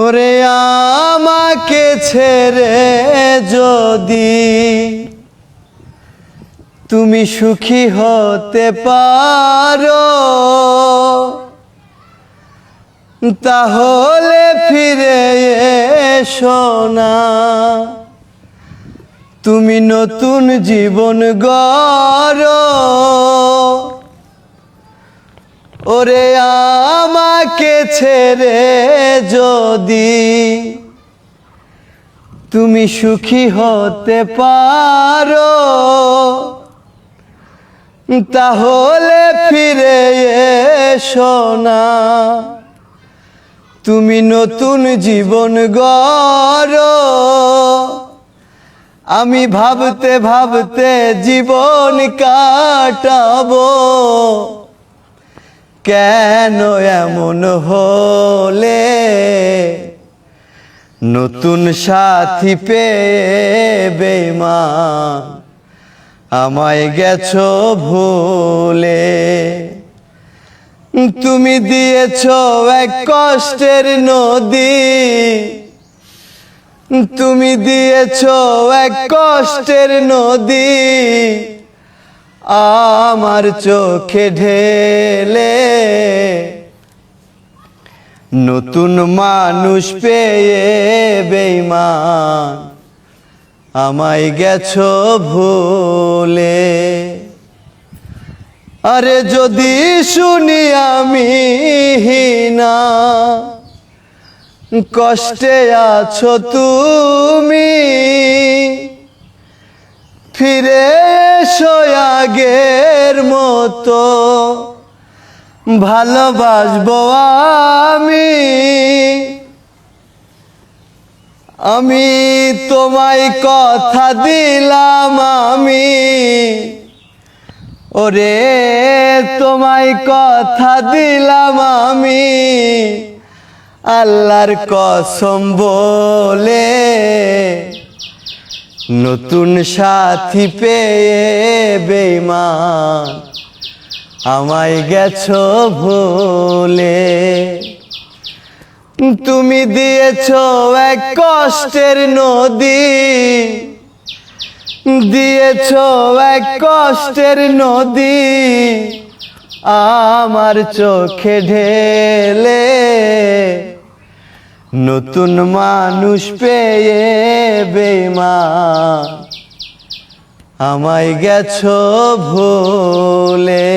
ওরে আমাকে ছেড়ে যদি তুমি সুখী হতে পারো, তাহলে ফিরে এসো না, তুমি নতুন জীবন গড়ো। ওরে আমাকে ছেড়ে যদি তুমি সুখী হতে পারো, তাহলে ফিরে এসো না, তুমি নতুন জীবন গড়ো। আমি ভাবতে ভাবতে জীবন কাটাবো, কেন এমন হলে? নতুন সাথী পেয়ে বেঈমান আমায় গেছো ভুলে। তুমি দিয়েছো এক কষ্টের নদী, তুমি দিয়েছো এক কষ্টের নদী, আমার চোখে ঢেলে। নতুন মানুষ পেয়ে বেঈমান আমায় গেছো ভুলে। আরে যদি শুনি আমি হীনা, কষ্টে আছো তুমি, ফিরে এসো আগের মতো, ভালোবাসবো আমি। আমি তোমায় কথা দিলাম আমি, ওরে তোমায় কথা দিলাম আমি, আল্লাহর কসম বলে। নতুন সাথী পেয়ে বেঈমান আমায় গেছো ভুলে। তুমি দিয়েছো এক কষ্টের নদী, দিয়েছো এক কষ্টের নদী, আমার চোখে ঢেলে। নতুন মানুষ পেয়ে বেঈমান আমায় গেছো ভুলে।